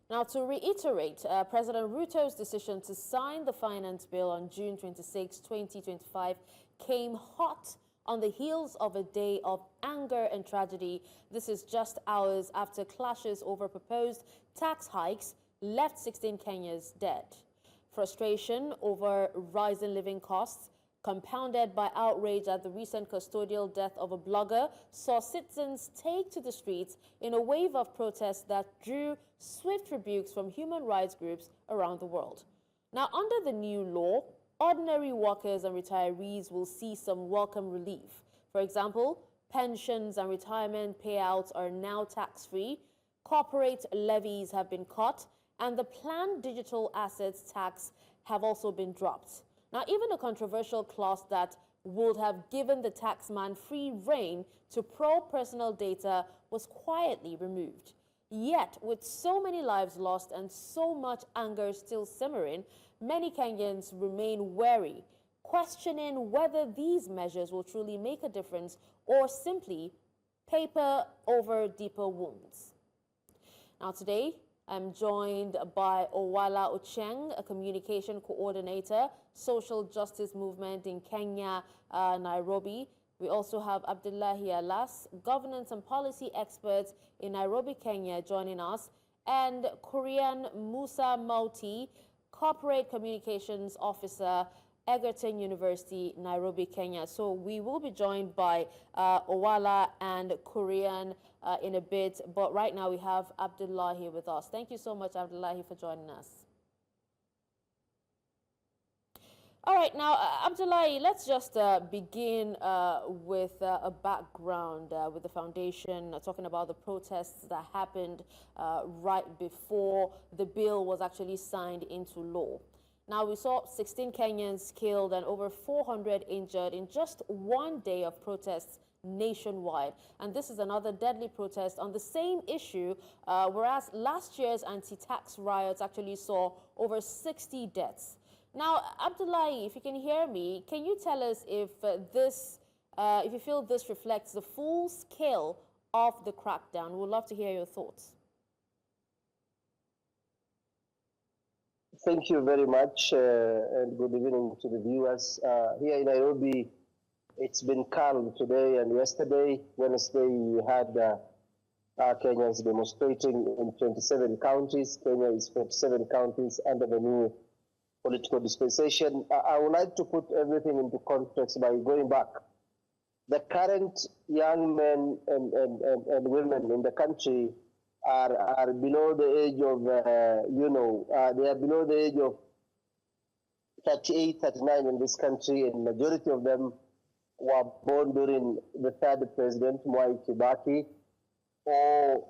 Now, to reiterate, President Ruto's decision to sign the finance bill on June 26, 2025 came hot on the heels of a day of anger and tragedy. This is just hours after clashes over proposed tax hikes left 16 Kenyans dead. Frustration over rising living costs, compounded by outrage at the recent custodial death of a blogger, saw citizens take to the streets in a wave of protests that drew swift rebukes from human rights groups around the world. Now, under the new law, ordinary workers and retirees will see some welcome relief. For example, pensions and retirement payouts are now tax-free, corporate levies have been cut, and the planned digital assets tax have also been dropped. Now, even a controversial clause that would have given the taxman free rein to probe personal data was quietly removed. Yet, with so many lives lost and so much anger still simmering, many Kenyans remain wary, questioning whether these measures will truly make a difference or simply paper over deeper wounds. Now, today, I'm joined by Owala Ochieng, a communication coordinator, social justice movement in Kenya, Nairobi. We also have Abdullahi Alas, governance and policy expert in Nairobi, Kenya, joining us, and Kurian Musa-Mauti, corporate communications officer, Egerton University, Nairobi, Kenya. So we will be joined by Owala and Kurian in a bit, but right now we have Abdullahi with us. Thank you so much, Abdullahi, for joining us. All right, now, Abdullahi, let's just begin with a background with the foundation, talking about the protests that happened right before the bill was actually signed into law. Now, we saw 16 Kenyans killed and over 400 injured in just one day of protests nationwide. And this is another deadly protest on the same issue, whereas last year's anti-tax riots actually saw over 60 deaths. Now, Abdullahi, if you can hear me, can you tell us if if you feel this reflects the full scale of the crackdown? We'd love to hear your thoughts. Thank you very much, and good evening to the viewers. Here in Nairobi, it's been calm today and yesterday. Wednesday, we had Kenyans demonstrating in 27 counties. Kenya is 47 counties under the new political dispensation. I would like to put everything into context by going back. The current young men and women in the country are below the age of, they are below the age of 38, 39 in this country, and majority of them were born during the third president, Mwai Kibaki, or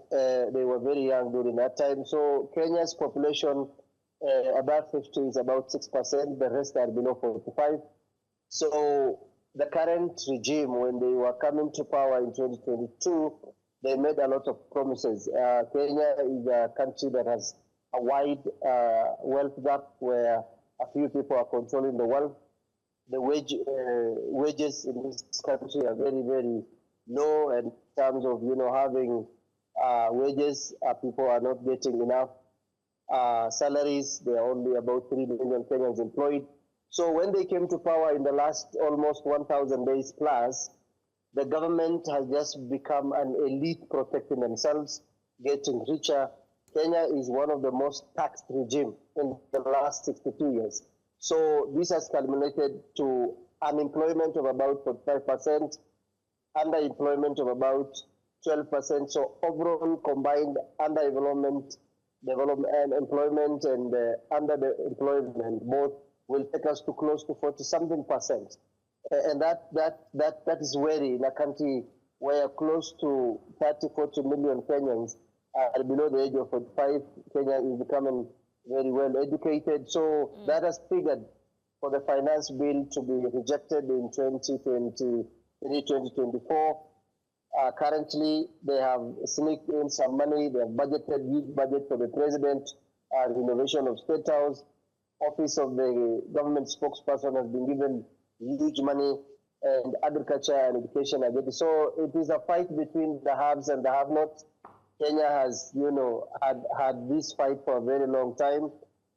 they were very young during that time. So Kenya's population above 50 is about 6%, the rest are below 45. So the current regime, when they were coming to power in 2022, they made a lot of promises. Kenya is a country that has a wide wealth gap where a few people are controlling the wealth. The wages in this country are very, very low, and in terms of, having wages, people are not getting enough salaries. There are only about 3 million Kenyans employed. So when they came to power in the last almost 1,000 days plus, the government has just become an elite protecting themselves, getting richer. Kenya is one of the most taxed regimes in the last 62 years. So this has culminated to unemployment of about 45%, underemployment of about 12%. So overall combined underemployment, employment and underemployment both will take us to close to 40-something%. And that is wary in a country where close to 30-40 million Kenyans are below the age of 45. Kenya is becoming very well educated. So that has triggered for the finance bill to be rejected in 2024. Currently, they have sneaked in some money. They have budgeted huge budget for the president, renovation of State House. Office of the government spokesperson has been given huge money, and agriculture and education are getting. So it is a fight between the haves and the have-nots. Kenya has, had this fight for a very long time.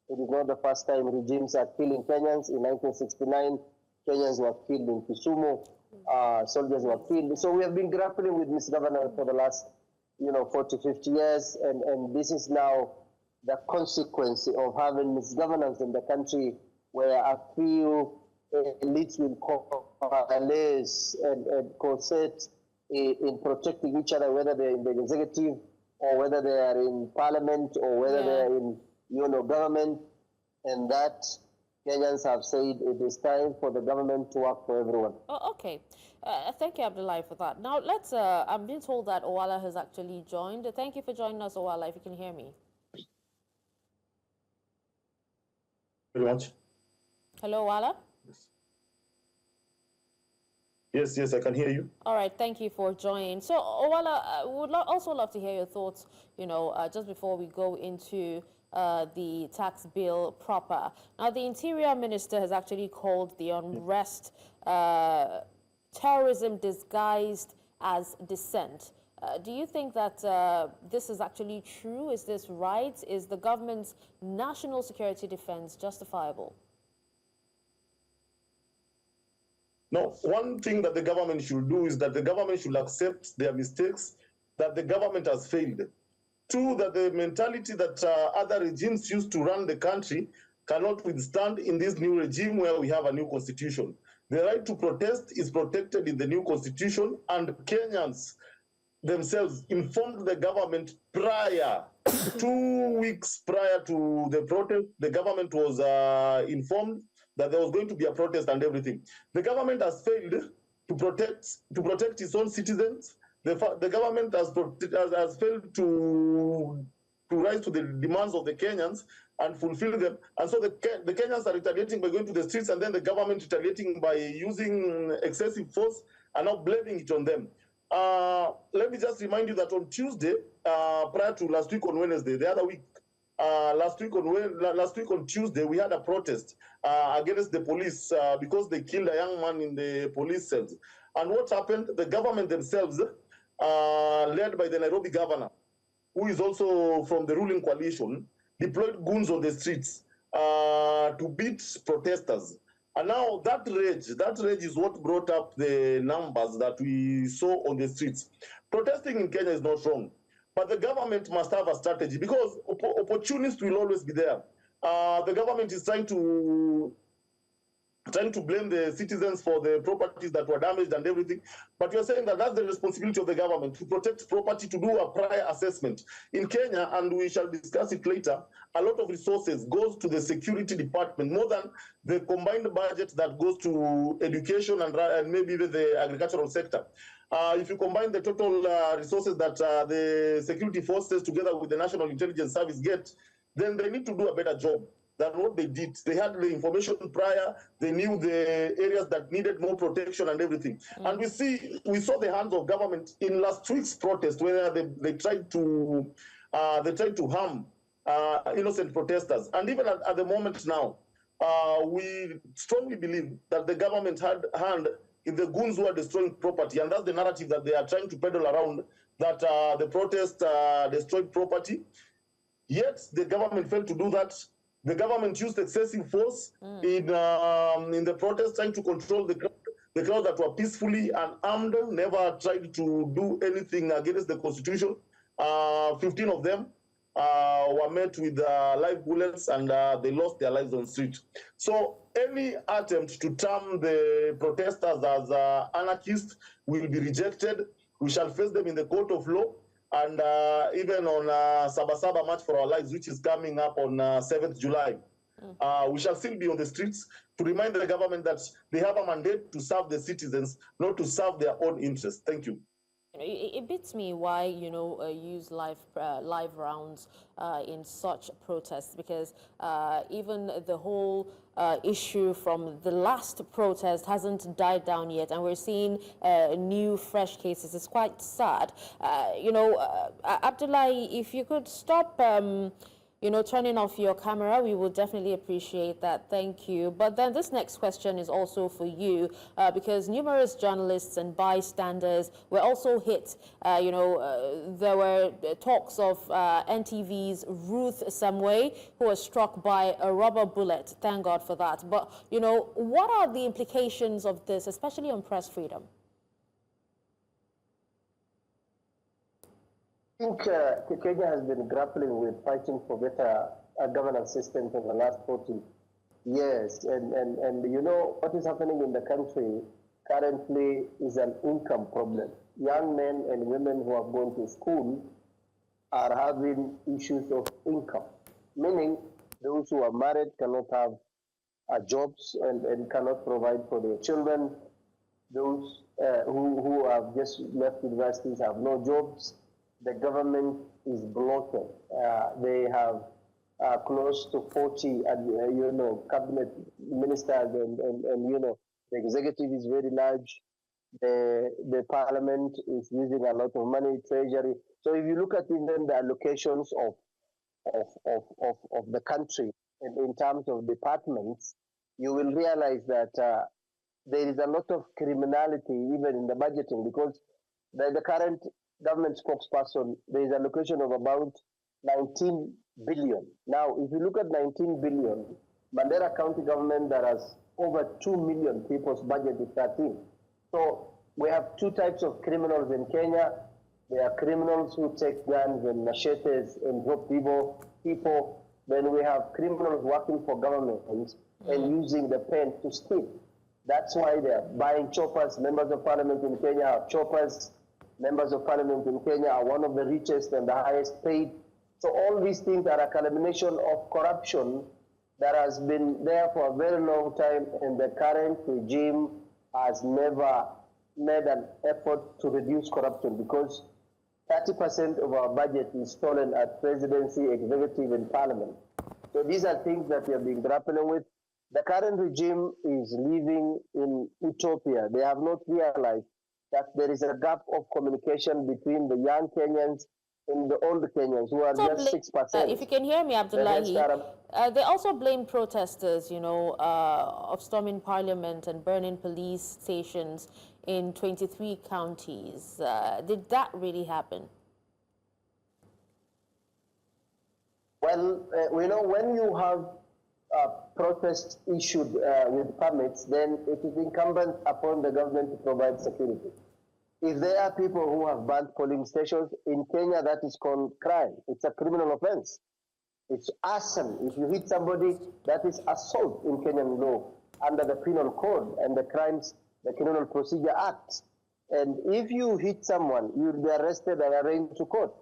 It is not the first time regimes are killing Kenyans. In 1969, Kenyans were killed in Kisumu. Soldiers were killed. So we have been grappling with misgovernance for the last, 40, 50 years, and this is now the consequence of having misgovernance in the country, where a few elites will coalesce and corset in protecting each other, whether they're in the executive or whether they are in parliament or whether they are in government, and that Kenyans have said it is time for the government to work for everyone. Oh, okay. Thank you, Abdullahi, for that. Now, let's, I'm being told that Owala has actually joined. Thank you for joining us, Owala, if you can hear me. Very much. Hello, Owala? Yes, I can hear you. All right, thank you for joining. So, Owala, I would also love to hear your thoughts, just before we go into the tax bill proper. Now, the Interior Minister has actually called the unrest terrorism disguised as dissent. Do you think that this is actually true? Is this right? Is the government's national security defense justifiable? No, one thing that the government should do is that the government should accept their mistakes, that the government has failed. Two, that the mentality that other regimes used to run the country cannot withstand in this new regime where we have a new constitution. The right to protest is protected in the new constitution, and Kenyans themselves informed the government prior, 2 weeks prior to the protest. The government was informed that there was going to be a protest and everything. The government has failed to protect its own citizens. The government has failed to rise to the demands of the Kenyans and fulfill them. And so the Kenyans are retaliating by going to the streets, and then the government retaliating by using excessive force and now blaming it on them. Let me just remind you that on Tuesday, prior to last week on Wednesday, the other week, last week on Tuesday, we had a protest against the police because they killed a young man in the police cells. And what happened? The government themselves, led by the Nairobi governor, who is also from the ruling coalition, deployed goons on the streets to beat protesters. And now that rage is what brought up the numbers that we saw on the streets. Protesting in Kenya is not wrong, but the government must have a strategy, because opportunists will always be there. The government is trying to blame the citizens for the properties that were damaged and everything. But you're saying that that's the responsibility of the government to protect property, to do a prior assessment. In Kenya, and we shall discuss it later, a lot of resources goes to the security department, more than the combined budget that goes to education and maybe even the agricultural sector. If you combine the total resources that the security forces together with the National Intelligence Service get, then they need to do a better job than what they did. They had the information prior, they knew the areas that needed more protection and everything. And we saw the hands of government in last week's protest, where they tried to harm innocent protesters. And even at the moment now, we strongly believe that the government had hand in the goons who are destroying property, and that's the narrative that they are trying to peddle around, that the protest destroyed property. Yet the government failed to do that. The government used excessive force in the protest, trying to control the crowd that were peacefully unarmed, never tried to do anything against the constitution. 15 of them were met with live bullets, and they lost their lives on the street. So any attempt to term the protesters as anarchists will be rejected. We shall face them in the court of law. And even on Sabasaba March for Our Lives, which is coming up on 7th July, we shall still be on the streets to remind the government that they have a mandate to serve the citizens, not to serve their own interests. Thank you. It beats me why, use live rounds in such protests, because even the whole issue from the last protest hasn't died down yet, and we're seeing new, fresh cases. It's quite sad. Abdullahi, if you could stop turning off your camera. We will definitely appreciate that. Thank you. But then this next question is also for you, because numerous journalists and bystanders were also hit. There were talks of NTV's Ruth Samwe, who was struck by a rubber bullet. Thank God for that. But, what are the implications of this, especially on press freedom? I think Kenya has been grappling with fighting for better governance systems in the last 40 years. And what is happening in the country currently is an income problem. Young men and women who have gone to school are having issues of income, meaning those who are married cannot have jobs and cannot provide for their children. Those who have just left universities have no jobs. The government is bloated. They have close to 40, cabinet ministers, and the executive is very large. The parliament is using a lot of money, treasury. So if you look at even the allocations of the country in terms of departments, you will realize that there is a lot of criminality even in the budgeting, because the current government spokesperson, there is an allocation of about 19 billion. Now, if you look at 19 billion, Mandera County government that has over 2 million people's budget is 13. So we have two types of criminals in Kenya. There are criminals who take guns and machetes and drop people. Then we have criminals working for government and using the pen to steal. That's why they're buying choppers. Members of parliament in Kenya have choppers. Members of parliament in Kenya are one of the richest and the highest paid. So all these things are a culmination of corruption that has been there for a very long time, and the current regime has never made an effort to reduce corruption, because 30% of our budget is stolen at presidency, executive, and parliament. So these are things that we have been grappling with. The current regime is living in utopia. They have not realized that there is a gap of communication between the young Kenyans and the old Kenyans, who are just 6%. If you can hear me, Abdullahi, they also blame protesters, of storming parliament and burning police stations in 23 counties. Did that really happen? Well, when you have protests issued with permits, then it is incumbent upon the government to provide security. If there are people who have burnt polling stations, in Kenya that is called crime. It's a criminal offense. It's arson. If you hit somebody, that is assault in Kenyan law under the Penal Code and the Criminal Procedure Act. And if you hit someone, you'll be arrested and arraigned to court.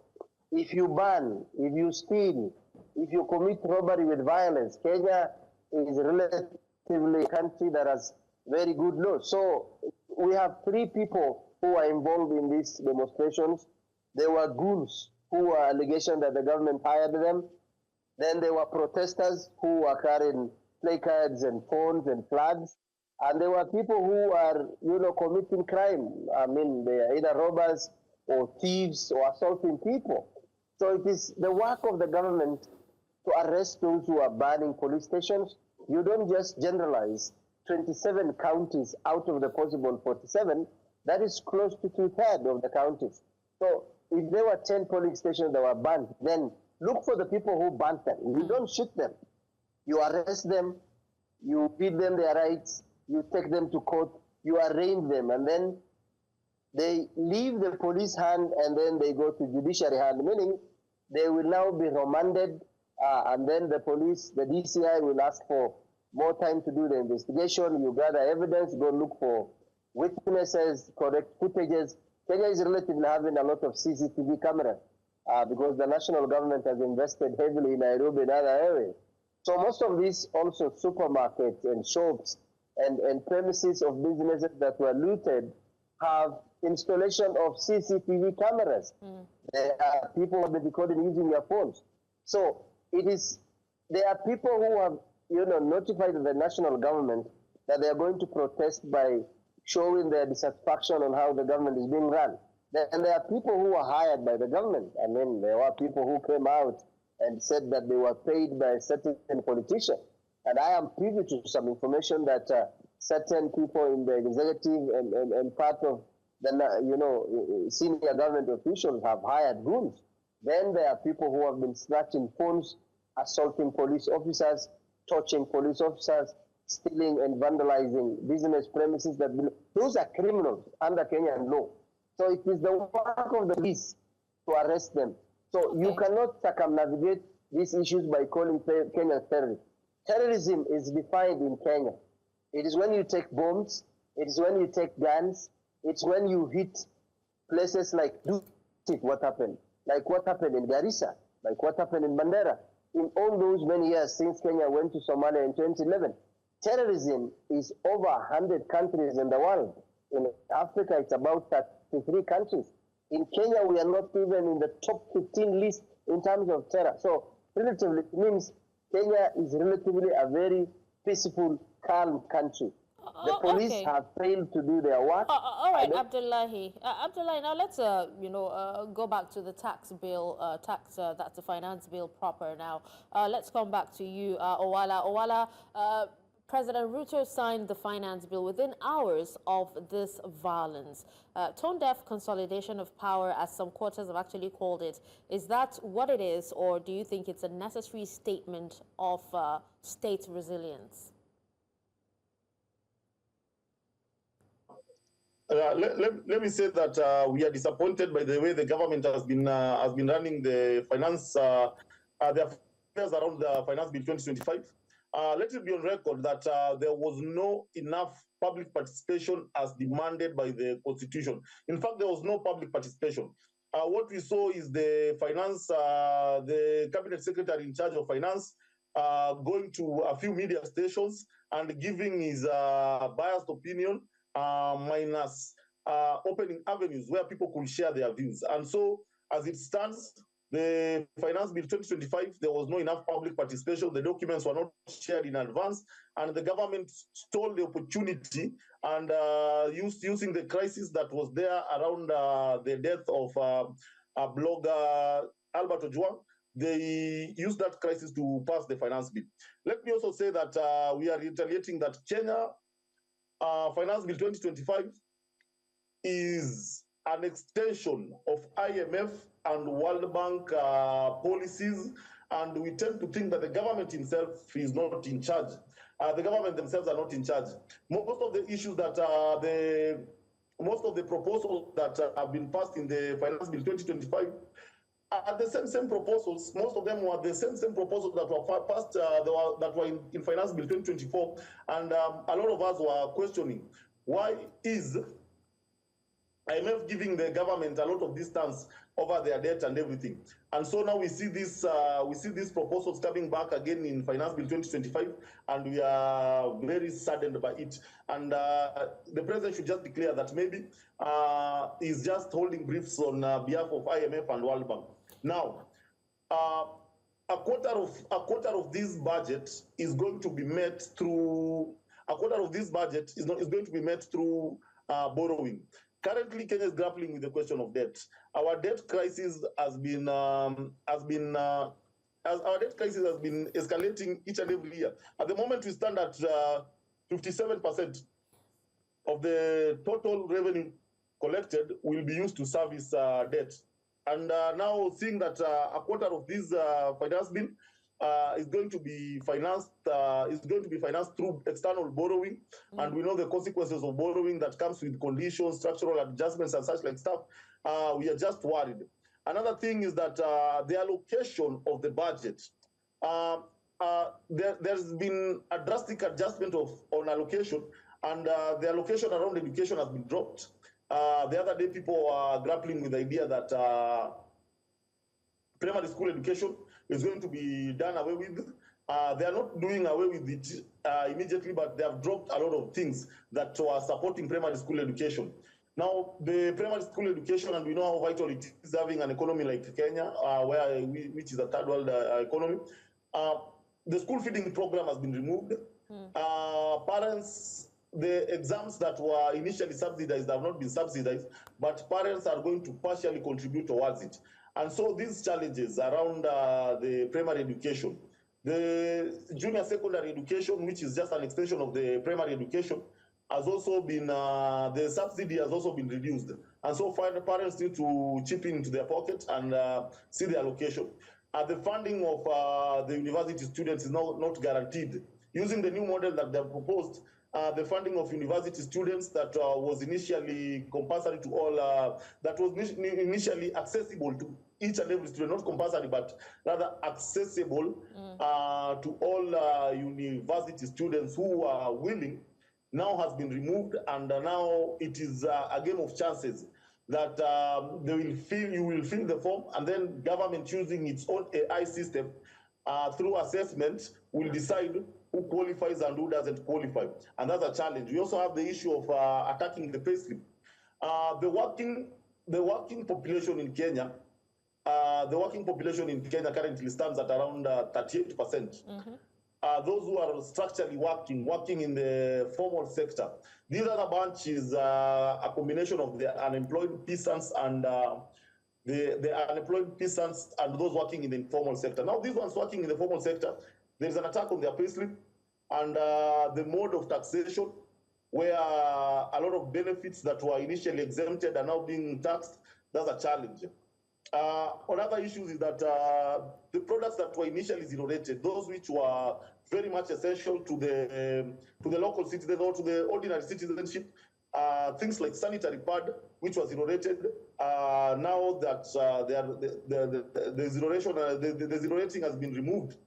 If you burn, if you steal, if you commit robbery with violence, Kenya is relatively a country that has very good laws. So we have 3 people who are involved in these demonstrations. There were goons who were allegations that the government hired them. Then there were protesters who were carrying placards and phones and flags. And there were people who are, committing crime. I mean, they are either robbers or thieves or assaulting people. So it is the work of the government to arrest those who are burning police stations. You don't just generalize 27 counties out of the possible 47. That is close to 2/3 of the counties. So if there were 10 polling stations that were banned, then look for the people who banned them. You don't shoot them. You arrest them, you give them their rights, you take them to court, you arraign them, and then they leave the police hand and then they go to judiciary hand, meaning they will now be remanded, and then the police, the DCI will ask for more time to do the investigation. You gather evidence, go look for witnesses, correct footages. Kenya is relatively having a lot of CCTV cameras because the national government has invested heavily in Nairobi and other areas. So most of these also supermarkets and shops and premises of businesses that were looted have installation of CCTV cameras. There are people who have been recording using their phones. So there are people who have notified the national government that they are going to protest by showing their dissatisfaction on how the government is being run. And there are people who are hired by the government. I mean, there were people who came out and said that they were paid by a certain politician. And I am privy to some information that certain people in the executive and part of the senior government officials have hired goons. Then there are people who have been snatching phones, assaulting police officers, torching police officers, stealing and vandalizing business premises. Those are criminals under Kenyan law. So it is the work of the police to arrest them. So you cannot circumnavigate these issues by calling Kenya terrorist. Terrorism is defined in Kenya. It is when you take bombs, it is when you take guns, it's when you hit places like what happened, like what happened in Garissa, like what happened in Mandera. In all those many years since Kenya went to Somalia in 2011, terrorism is over 100 countries in the world. In Africa, it's about 33 countries. In Kenya, we are not even in the top 15 list in terms of terror. So relatively, it means Kenya is relatively a very peaceful, calm country. The police have failed to do their work. All right, Abdullahi. Abdullahi, now let's go back to the tax bill, that's the finance bill proper now. Let's come back to you, Owala. Owala, President Ruto signed the finance bill within hours of this violence. Tone-deaf consolidation of power, as some quarters have actually called it. Is that what it is, or do you think it's a necessary statement of state resilience? Let me say that we are disappointed by the way the government has been running the finance, their affairs around the finance bill 2025. Let it be on record that there was no enough public participation as demanded by the Constitution. In fact, there was no public participation. What we saw is the cabinet secretary in charge of finance going to a few media stations and giving his biased opinion, minus opening avenues where people could share their views. And so, as it stands, the Finance Bill 2025, there was no enough public participation. The documents were not shared in advance, and the government stole the opportunity and using the crisis that was there around the death of blogger Albert Ojwang. They used that crisis to pass the Finance Bill. Let me also say that we are retaliating that Kenya Finance Bill 2025 is an extension of IMF and World Bank policies, and we tend to think that the government itself is not in charge. The government themselves are not in charge. Most of the issues that most of the proposals that have been passed in the Finance Bill 2025 are the same proposals. Most of them were the same proposals that were passed, that were in Finance Bill 2024, and a lot of us were questioning, why is IMF giving the government a lot of distance over their debt and everything? And so now we see these proposals coming back again in Finance Bill 2025, and we are very saddened by it. And the president should just declare that maybe he's just holding briefs on behalf of IMF and World Bank. Now, a quarter of this budget is going to be met through borrowing. Currently, Kenya is grappling with the question of debt. Our debt crisis has been escalating each and every year. At the moment, we stand at 57% of the total revenue collected will be used to service debt. And now seeing that a quarter of this finance bill is going to be financed through external borrowing, and we know the consequences of borrowing that comes with conditions, structural adjustments, and such like stuff. We are just worried. Another thing is that the allocation of the budget. There's been a drastic adjustment on allocation, and the allocation around education has been dropped. The other day, people are grappling with the idea that primary school education is going to be done away with. They are not doing away with it immediately, but they have dropped a lot of things that were supporting primary school education. Now, the primary school education, and we know how vital it is having an economy like Kenya, which is a third world economy. The school feeding program has been removed. Parents, the exams that were initially subsidized have not been subsidized, but parents are going to partially contribute towards it. And so these challenges around the primary education, the junior secondary education, which is just an extension of the primary education, has also been, the subsidy has also been reduced. And so parents need to chip into their pocket and see the allocation. The funding of the university students is not guaranteed. Using the new model that they have proposed, the funding of university students that was initially compulsory to all, that was initially accessible to each and every student, not compulsory, but rather accessible to all university students who are willing, now has been removed, and now it is a game of chances that you will fill the form, and then government using its own AI system through assessment will decide who qualifies and who doesn't qualify, and that's a challenge. We also have the issue of attacking the payslip. The working population in Kenya, currently stands at around 38%. Those who are structurally working in the formal sector. These other bunch is a combination of the unemployed peasants and the unemployed peasants and those working in the informal sector. Now, these ones working in the formal sector, there is an attack on their payslip and the mode of taxation, where a lot of benefits that were initially exempted are now being taxed. That's a challenge. On other issues is that the products that were initially zero-rated, those which were very much essential to the local citizens or to the ordinary citizenship, things like sanitary pad, which was zero-rated, now that the zero rating has been removed.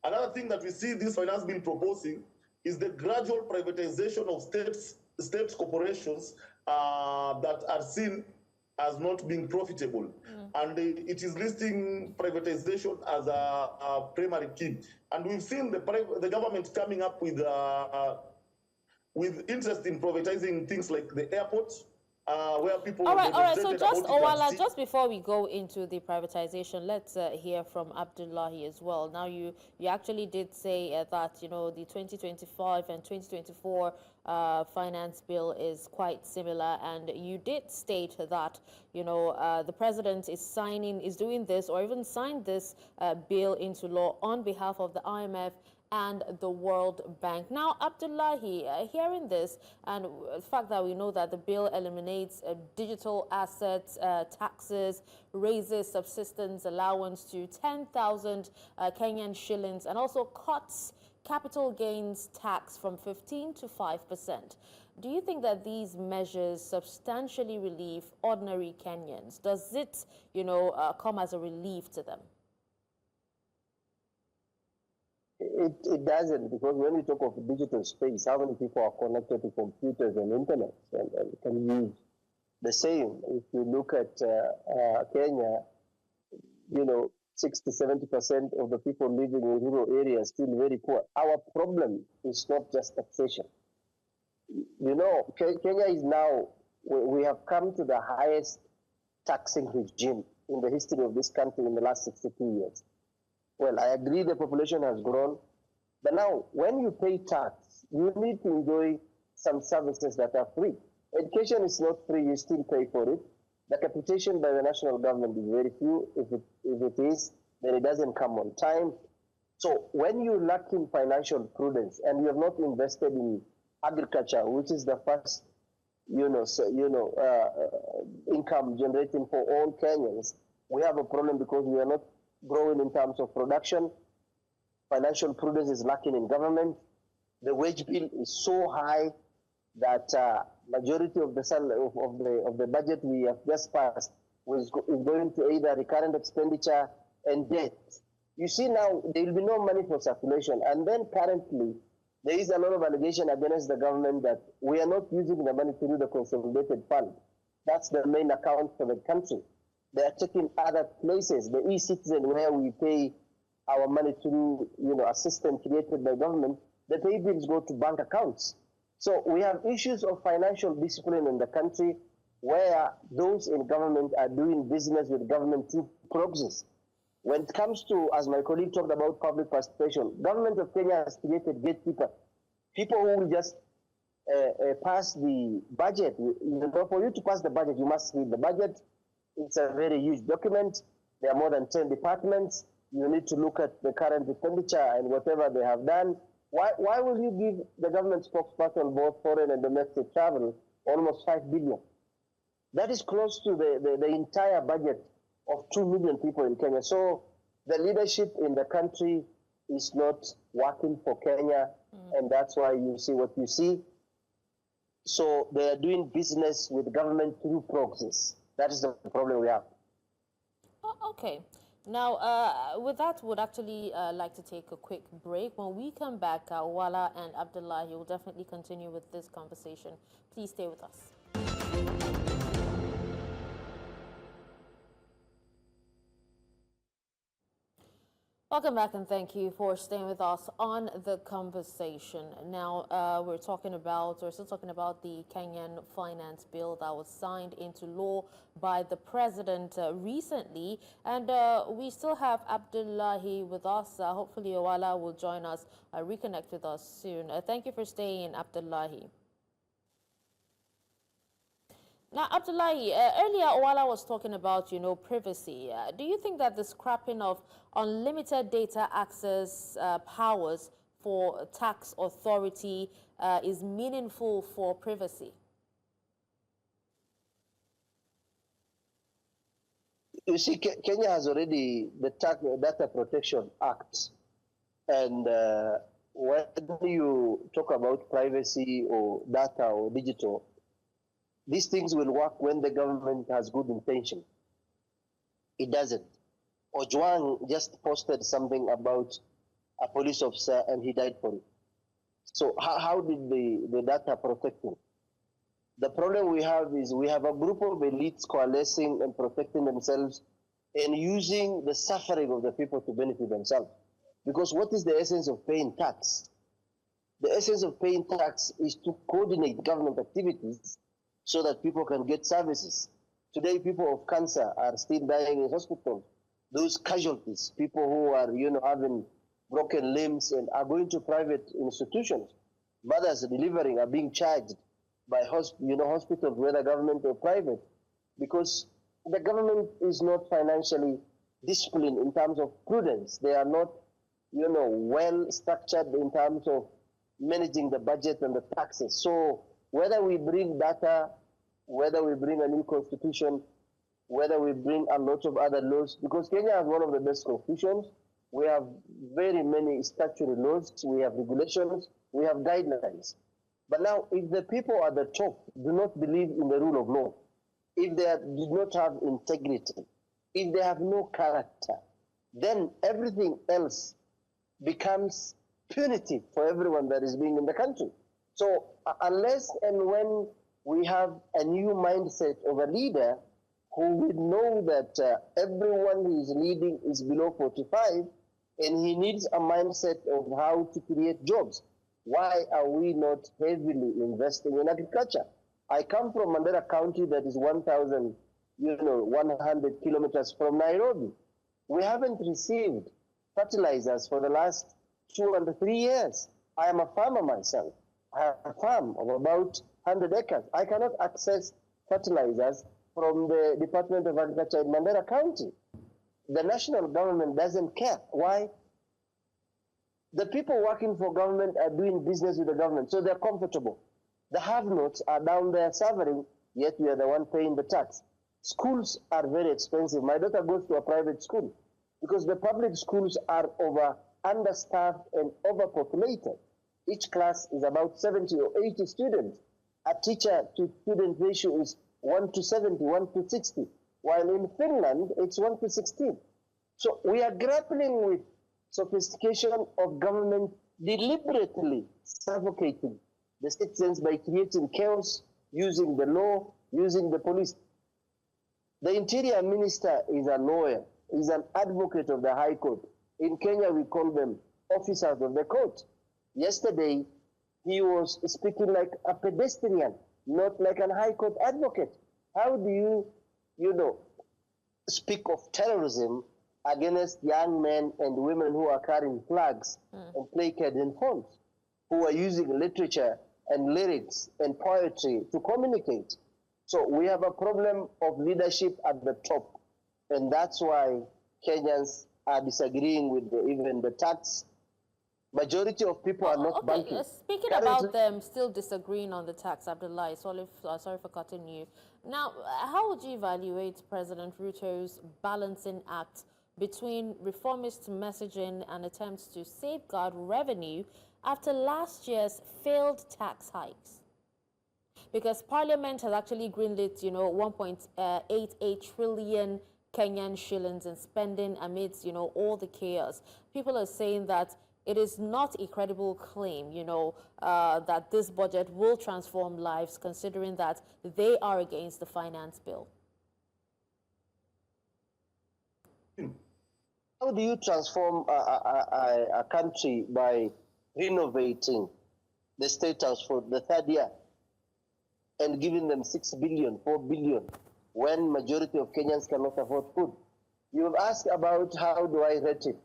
Another thing that we see this finance bill proposing is the gradual privatization of state corporations that are seen as not being profitable. And it is listing privatization as a primary key. And we've seen the government coming up with interest in privatizing things like the airports, where people... All right. So just, Owala, just before we go into the privatization, let's hear from Abdullahi as well. Now, you actually did say that, you know, the 2025 and 2024 finance bill is quite similar, and you did state that, you know, the president is doing this, or even signed this bill into law on behalf of the IMF and the World Bank. Now, Abdullahi, hearing this, and the fact that we know that the bill eliminates digital assets, taxes, raises subsistence allowance to 10,000 Kenyan shillings, and also cuts capital gains tax from 15 to 5%. Do you think that these measures substantially relieve ordinary Kenyans? Does it, you know, come as a relief to them? It doesn't, because when we talk of digital space, how many people are connected to computers and internet and can use the same? If you look at Kenya, you know, 60–70% of the people living in rural areas still very poor. Our problem is not just taxation. You know, Kenya is now, we have come to the highest taxing regime in the history of this country in the last 62 years. Well, I agree the population has grown, but now when you pay tax, you need to enjoy some services that are free. Education is not free, you still pay for it. The capitation by the national government is very few. If it is, then it doesn't come on time. So when you lack in financial prudence and you have not invested in agriculture, which is the first, income generating for all Kenyans, we have a problem because we are not growing in terms of production. Financial prudence is lacking in government. The wage bill is so high that majority of the budget we have just passed is going to either recurrent expenditure and debt. You see now there will be no money for circulation, and then currently there is a lot of allegation against the government that we are not using the money through the consolidated fund. That's the main account for the country. They are taking other places, the e-citizen where we pay our money through, a system created by government. The pay bills go to bank accounts. So we have issues of financial discipline in the country where those in government are doing business with government through proxies. When it comes to, as my colleague talked about, public participation, government of Kenya has created gatekeepers, people who will just pass the budget. For you to pass the budget, you must read the budget. It's a very huge document. There are more than 10 departments. You need to look at the current expenditure and whatever they have done. Why will you give the government spokesperson both foreign and domestic travel almost 5 billion? That is close to the entire budget of 2 million people in Kenya. So the leadership in the country is not working for Kenya, and that's why you see what you see. So they are doing business with government through proxies. That is the problem we have. Oh, okay. Now, with that, would actually like to take a quick break. When we come back, Owala and Abdullahi will definitely continue with this conversation. Please stay with us. Welcome back, and thank you for staying with us on the conversation. Now, we're still talking about the Kenyan finance bill that was signed into law by the president recently. And we still have Abdullahi with us. Hopefully, Owala will join us, reconnect with us soon. Thank you for staying, Abdullahi. Now, Abdullahi, earlier Owala was talking about, privacy. Do you think that the scrapping of unlimited data access powers for tax authority is meaningful for privacy? You see, Kenya has already the Data Protection Act. And when you talk about privacy or data or digital, these things will work when the government has good intention. It doesn't. Ojwang just posted something about a police officer and he died for it. So how did the data protect him? The problem we have is we have a group of elites coalescing and protecting themselves and using the suffering of the people to benefit themselves. Because what is the essence of paying tax? The essence of paying tax is to coordinate government activities so that people can get services. Today, people of cancer are still dying in hospitals. Those casualties, people who are, having broken limbs and are going to private institutions. Mothers delivering are being charged by hospitals, whether government or private, because the government is not financially disciplined in terms of prudence. They are not, well structured in terms of managing the budget and the taxes. So whether we bring data, whether we bring a new constitution, whether we bring a lot of other laws, because Kenya has one of the best constitutions. We have very many statutory laws, we have regulations, we have guidelines. But now, if the people at the top do not believe in the rule of law, if they do not have integrity, if they have no character, then everything else becomes punitive for everyone that is being in the country. So unless and when we have a new mindset of a leader who would know that everyone who is leading is below 45, and he needs a mindset of how to create jobs. Why are we not heavily investing in agriculture? I come from Mandera County that is 1,000, 100 kilometers from Nairobi. We haven't received fertilizers for the last 2 and 3 years. I am a farmer myself. I have a farm of about 100 acres. I cannot access fertilizers from the Department of Agriculture in Mandera County. The national government doesn't care. Why? The people working for government are doing business with the government, so they're comfortable. The have-nots are down there suffering, yet we are the one paying the tax. Schools are very expensive. My daughter goes to a private school because the public schools are understaffed and overpopulated. Each class is about 70 or 80 students. A teacher-to-student ratio is 1 to 70, 1 to 60, while in Finland, it's 1 to 16. So we are grappling with sophistication of government deliberately suffocating the citizens by creating chaos, using the law, using the police. The interior minister is a lawyer, is an advocate of the High Court. In Kenya, we call them officers of the court. Yesterday, he was speaking like a pedestrian, not like an High Court advocate. How do you, speak of terrorism against young men and women who are carrying flags and placards and phones, who are using literature and lyrics and poetry to communicate? So we have a problem of leadership at the top. And that's why Kenyans are disagreeing with even the tax. Majority of people are not Okay, banking. speaking Currently, about them still disagreeing on the tax, Abdullahi, sorry for cutting you. Now, how would you evaluate President Ruto's balancing act between reformist messaging and attempts to safeguard revenue after last year's failed tax hikes? Because Parliament has actually greenlit, 1.88 trillion Kenyan shillings in spending amidst, all the chaos. People are saying that it is not a credible claim, that this budget will transform lives, considering that they are against the finance bill. how do you transform a country by renovating the state house for the third year and giving them 6 billion, 4 billion, when majority of Kenyans cannot afford food? You've asked about how do I rate it.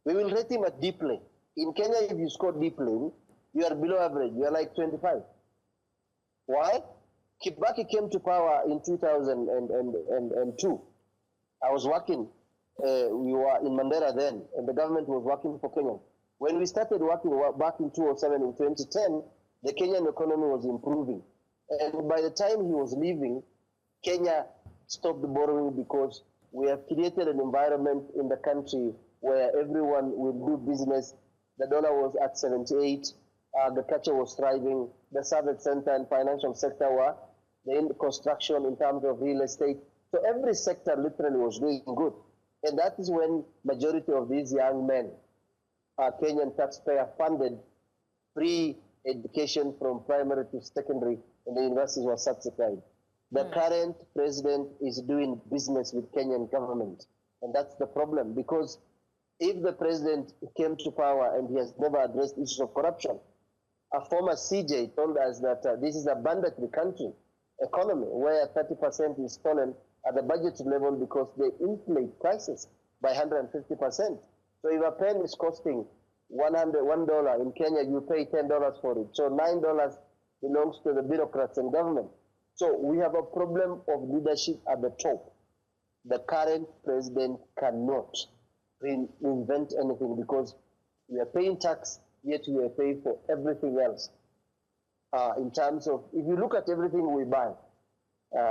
We will rate him at D plane. In Kenya, if you score D plane, you are below average. You are like 25. Why? Kibaki came to power in 2002. I was working, we were in Mandera then, and the government was working for Kenya. When we started working back in 2007, in 2010, the Kenyan economy was improving. And by the time he was leaving, Kenya stopped borrowing because we have created an environment in the country where everyone will do business. The dollar was at 78, agriculture was thriving, the service center and financial sector were, the construction in terms of real estate. So every sector literally was doing good. And that is when majority of these young men, Kenyan taxpayer funded free education from primary to secondary, and the universities were subsidized. The current president is doing business with Kenyan government. And that's the problem, because if the president came to power and he has never addressed issues of corruption, a former CJ told us that this is a banditry country economy where 30% is stolen at the budget level because they inflate prices by 150%. So if a pen is costing $1 in Kenya, you pay $10 for it. So $9 belongs to the bureaucrats and government. So we have a problem of leadership at the top. The current president cannot invent anything because we are paying tax, yet we are paying for everything else. In terms of, if you look at everything we buy,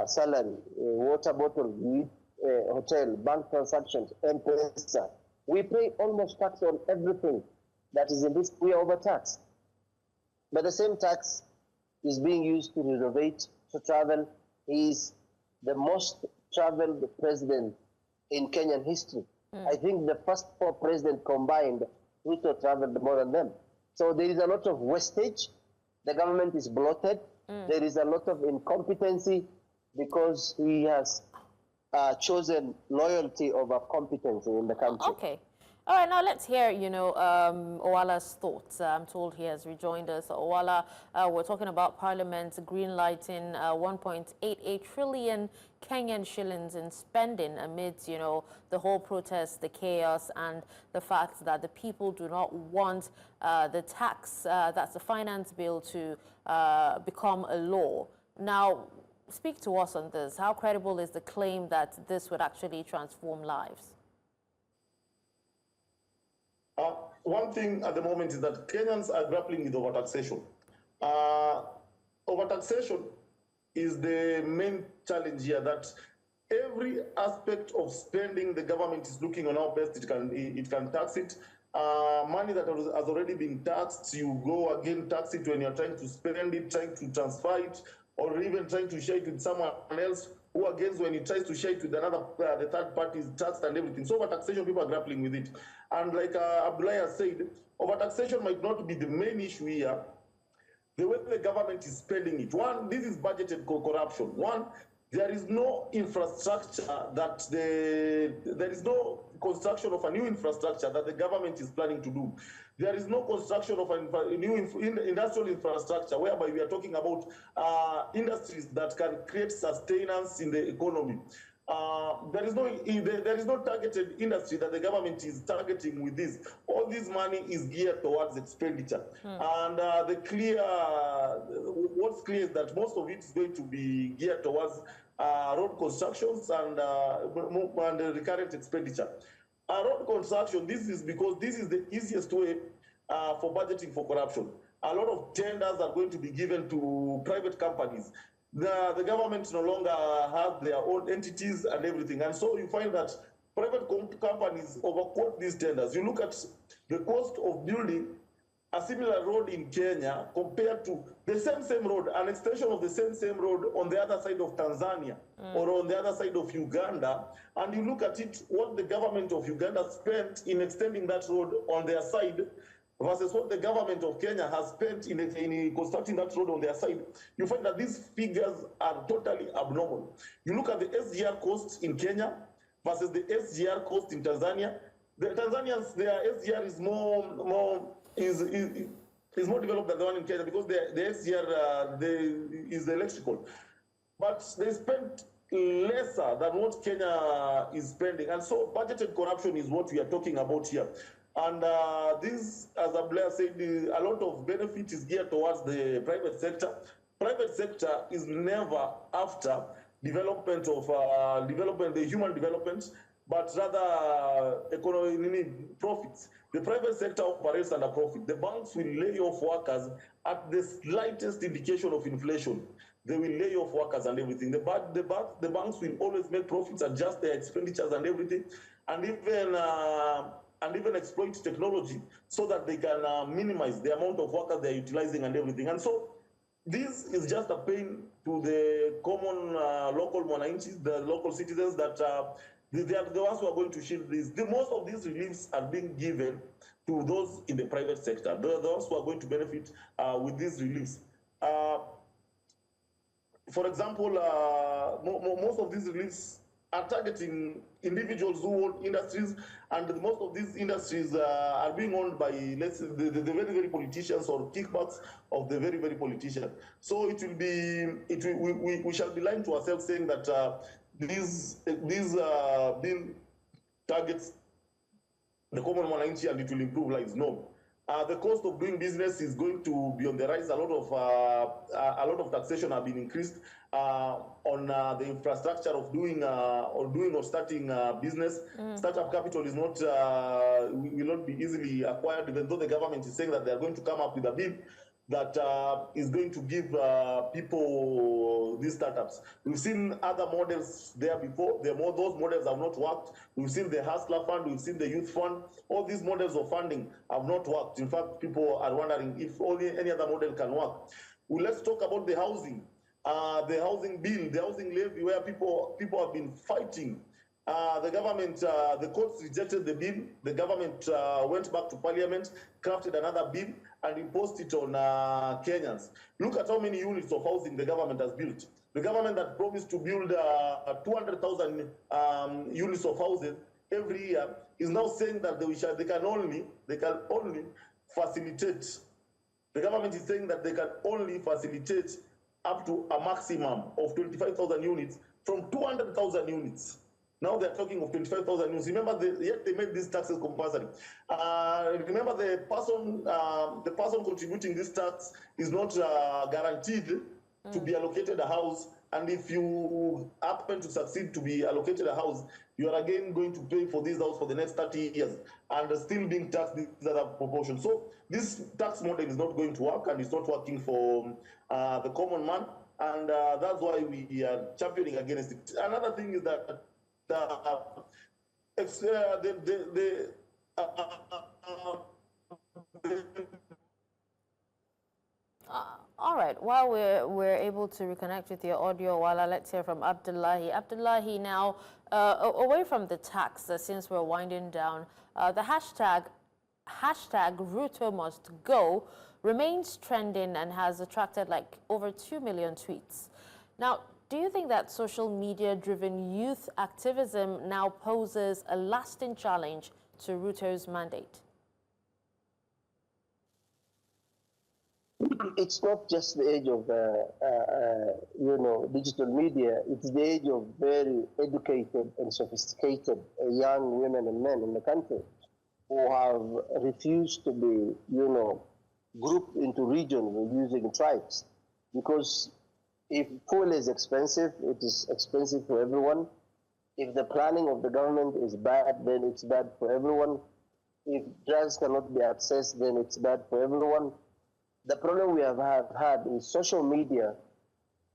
salary, water bottle, hotel, bank transactions, M-Pesa, we pay almost tax on everything that is in this. We are overtaxed. But the same tax is being used to renovate, to travel. He is the most traveled president in Kenyan history. I think the first 4 presidents combined, Ruto traveled more than them. So there is a lot of wastage. The government is bloated. There is a lot of incompetency because he has chosen loyalty over competency in the country. Okay. All right, now let's hear, Owala's thoughts. I'm told he has rejoined us. Owala, we're talking about Parliament greenlighting 1.88 trillion Kenyan shillings in spending amidst, the whole protest, the chaos, and the fact that the people do not want the tax, that's the finance bill, to become a law. Now, speak to us on this. How credible is the claim that this would actually transform lives? One thing at the moment is that Kenyans are grappling with overtaxation. Overtaxation is the main challenge here, that every aspect of spending, the government is looking on how best it can tax it. Money that has already been taxed, you go again tax it when you're trying to spend it, trying to transfer it, or even trying to share it with someone else, who again, when he tries to share it with another, the third party is taxed and everything. So overtaxation, people are grappling with it. And like Abdullahi has said, overtaxation might not be the main issue here. The way the government is spending it. One, this is budgeted corruption. One, there is no infrastructure there is no construction of a new infrastructure that the government is planning to do. There is no construction of a new industrial infrastructure, whereby we are talking about industries that can create sustenance in the economy. There is no targeted industry that the government is targeting with this. All this money is geared towards expenditure. And what's clear is that most of it is going to be geared towards road constructions and recurrent expenditure. Road construction, this is because this is the easiest way for budgeting for corruption. A lot of tenders are going to be given to private companies. The government no longer has their own entities and everything. And so you find that private companies overquote these tenders. You look at the cost of building a similar road in Kenya compared to the same road, an extension of the same road on the other side of Tanzania or on the other side of Uganda, and you look at it, what the government of Uganda spent in extending that road on their side versus what the government of Kenya has spent in constructing that road on their side, you find that these figures are totally abnormal. You look at the SGR costs in Kenya versus the SGR cost in Tanzania. The Tanzanians, their SGR is more developed than the one in Kenya because the SGR is electrical. But they spent lesser than what Kenya is spending. And so budgeted corruption is what we are talking about here. And this, as Abdullahi said, a lot of benefit is geared towards the private sector. Private sector is never after development of the human development, but rather economic profits. The private sector operates under profit. The banks will lay off workers at the slightest indication of inflation. They will lay off workers and everything. The banks will always make profits, adjust their expenditures and everything, and even exploit technology so that they can minimize the amount of workers they're utilizing and everything. And so this is just a pain to the common local mwananchi, the local citizens that they are the ones who are going to shield this. Most of these reliefs are being given to those in the private sector. They are the ones who are going to benefit with these reliefs. For example, most of these reliefs are targeting individuals who own industries, and most of these industries are being owned by, let's say, the very politicians or kickbacks of the very politicians. So we shall be lying to ourselves saying that these bill targets the common mwananchi and it will improve lives. No. The cost of doing business is going to be on the rise. A lot of taxation have been increased on the infrastructure of doing or starting business. Startup capital is not will not be easily acquired, even though the government is saying that they are going to come up with a bill that is going to give people these startups. We've seen other models there before. Those models have not worked. We've seen the Hustler Fund, we've seen the Youth Fund. All these models of funding have not worked. In fact, people are wondering if only any other model can work. Well, let's talk about the housing bill, the housing levy, where people have been fighting. The government, the courts rejected the bill. The government went back to parliament, crafted another bill, and imposed it on Kenyans. Look at how many units of housing the government has built. The government that promised to build 200,000 units of housing every year is now saying that they can only facilitate. The government is saying that they can only facilitate up to a maximum of 25,000 units from 200,000 units. Now they're talking of 25,000 units. Remember, yet they made these taxes compulsory. Remember, the person contributing this tax is not guaranteed to be allocated a house. And if you happen to succeed to be allocated a house, you are again going to pay for this house for the next 30 years and still being taxed these other proportions. So this tax model is not going to work, and it's not working for the common man. And that's why we are championing against it. Another thing is that all right. While we're able to reconnect with your audio, let's hear from Abdullahi. Abdullahi, now away from the tax, since we're winding down, the hashtag Ruto must go remains trending and has attracted like over 2 million tweets. Now, do you think that social media-driven youth activism now poses a lasting challenge to Ruto's mandate? It's not just the age of digital media. It's the age of very educated and sophisticated young women and men in the country who have refused to be, grouped into regions using tribes. because if fuel is expensive, it is expensive for everyone. If the planning of the government is bad, then it's bad for everyone. If drugs cannot be accessed, then it's bad for everyone. The problem we have had is social media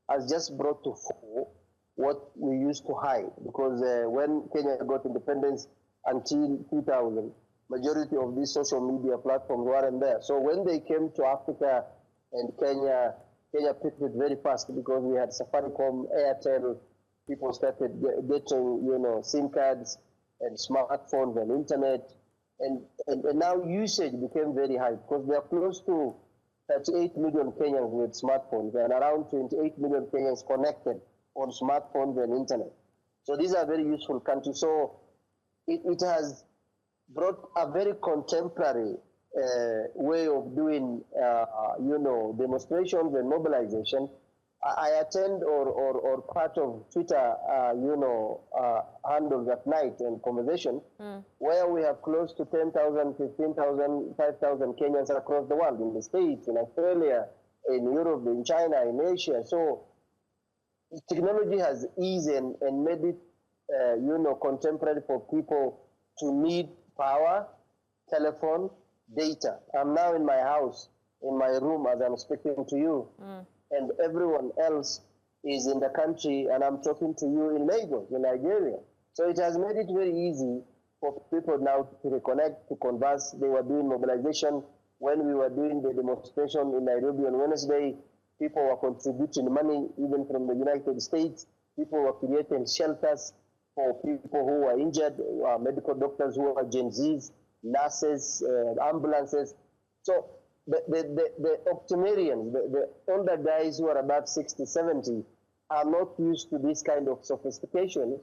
has just brought to fore what we used to hide, because when Kenya got independence until 2000, majority of these social media platforms weren't there. So when they came to Africa and Kenya picked it very fast because we had Safaricom, Airtel, people started getting, SIM cards and smartphones and internet, and now usage became very high because there are close to 38 million Kenyans with smartphones and around 28 million Kenyans connected on smartphones and internet. So these are very useful countries. So it has brought a very contemporary way of doing, demonstrations and mobilization. I attend or part of Twitter, handles at night and conversation, where we have close to 10,000, 15,000, 5,000 Kenyans across the world, in the States, in Australia, in Europe, in China, in Asia. So technology has eased and made it, contemporary for people to need power, telephone, data. I'm now in my house, in my room as I'm speaking to you. And everyone else is in the country, and I'm talking to you in Lagos, in Nigeria. So it has made it very easy for people now to reconnect, to converse. They were doing mobilization. When we were doing the demonstration in Nairobi on Wednesday, people were contributing money, even from the United States. People were creating shelters for people who were injured, medical doctors who are Gen Zs, nurses, ambulances. So the octogenarians, the older guys who are about 60, 70, are not used to this kind of sophistication,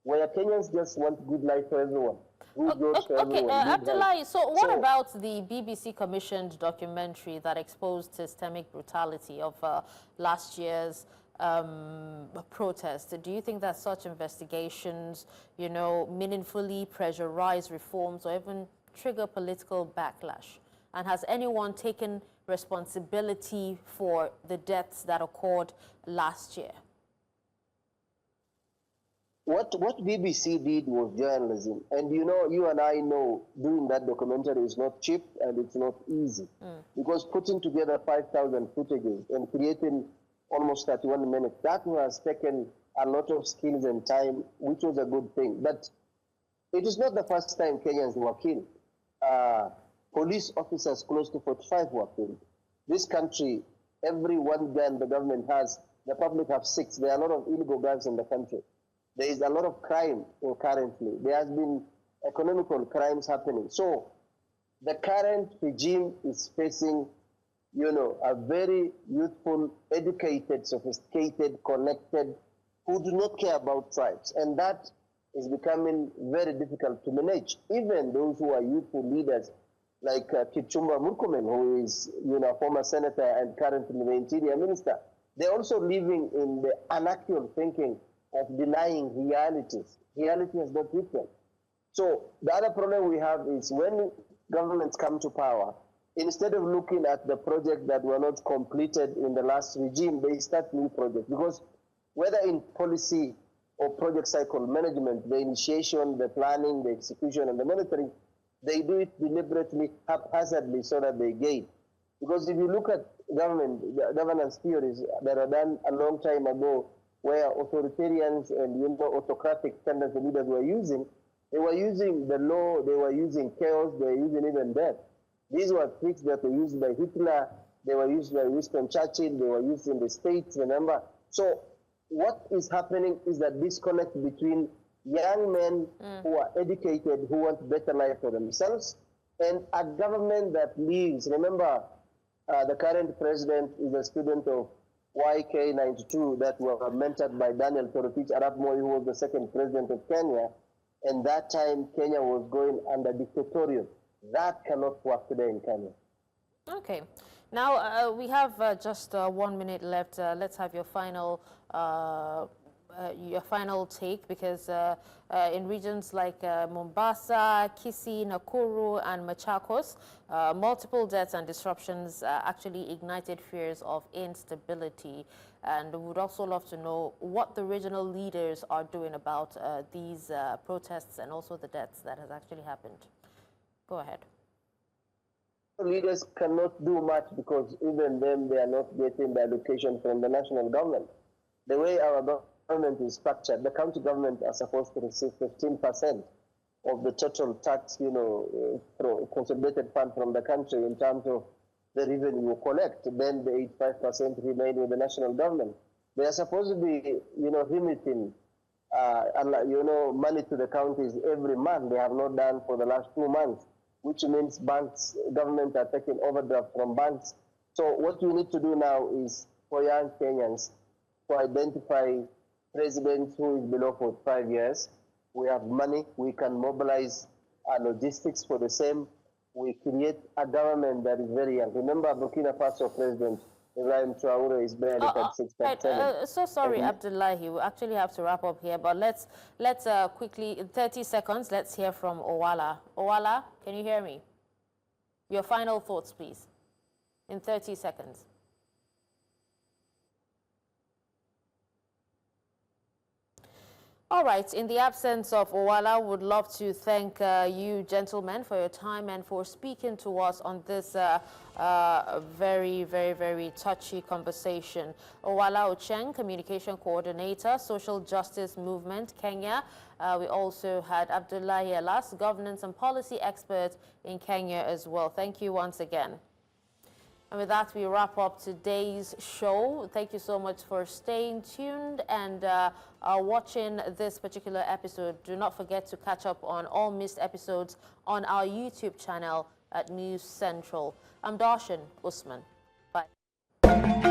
where Kenyans just want good life for everyone. Good roads for everyone. Abdullahi, so what about the BBC commissioned documentary that exposed systemic brutality of last year's protest? Do you think that such investigations, meaningfully pressurize reforms or even trigger political backlash? And has anyone taken responsibility for the deaths that occurred last year? What BBC did was journalism. And you and I know doing that documentary is not cheap and it's not easy. Because putting together 5,000 footages and creating almost 31 minutes, that has taken a lot of skills and time, which was a good thing. But it is not the first time Kenyans were killed. Police officers close to 45 were killed. This country, every one gun the government has, the public have 6. There are a lot of illegal guns in the country. There is a lot of crime currently. There has been economical crimes happening. So the current regime is facing, a very youthful, educated, sophisticated, connected, who do not care about tribes. And that is becoming very difficult to manage. Even those who are youthful leaders, like Kipchumba Murkomen, who is, former senator and currently the interior minister, they're also living in the anarchical thinking of denying realities. Reality is not different. So the other problem we have is when governments come to power, instead of looking at the projects that were not completed in the last regime, they start new projects. Because whether in policy or project cycle management, the initiation, the planning, the execution, and the monitoring, they do it deliberately, haphazardly, so that they gain. Because if you look at governance theories that are done a long time ago, where authoritarians and autocratic tendency leaders were using, they were using the law, they were using chaos, they were using even death. These were tricks that were used by Hitler, they were used by Winston Churchill, they were used in the States, remember? So what is happening is that disconnect between young men who are educated, who want better life for themselves, and a government that leaves. Remember, the current president is a student of YK92 that were mentored by Daniel Torotich Arap Moi, who was the second president of Kenya. And that time, Kenya was going under dictatorial. That cannot work today in Kenya. Okay. Now, we have just 1 minute left. Let's have your final your final take, because in regions like Mombasa, Kisii, Nakuru, and Machakos, multiple deaths and disruptions actually ignited fears of instability. And we would also love to know what the regional leaders are doing about these protests and also the deaths that has actually happened. Go ahead. Leaders cannot do much because even them, they are not getting the allocation from the national government. The way our government is structured, the county government are supposed to receive 15% of the total tax, consolidated fund from the country in terms of the revenue you collect. Then the 85% remain with the national government. They are supposed to be, remitting, money to the counties every month. They have not done for the last 2 months, which means banks, government are taking overdraft from banks. So what we need to do now is for young Kenyans to identify presidents who is below 45 years. We have money, we can mobilize our logistics for the same. We create a government that is very young. Remember, Burkina Faso President Ibrahim Traore is barely 36, 37. So sorry, Abdullahi, we actually have to wrap up here, but let's quickly, in 30 seconds, let's hear from Owala. Owala, can you hear me? Your final thoughts, please, in 30 seconds. All right, in the absence of Owala, would love to thank you gentlemen for your time and for speaking to us on this very, very, very touchy conversation. Owala Ochieng, Communication Coordinator, Social Justice Movement, Kenya. We also had Abdullahi Alas, Governance and Policy Expert in Kenya as well. Thank you once again. And with that, we wrap up today's show. Thank you so much for staying tuned and watching this particular episode. Do not forget to catch up on all missed episodes on our YouTube channel at News Central. I'm Darshan Usman. Bye.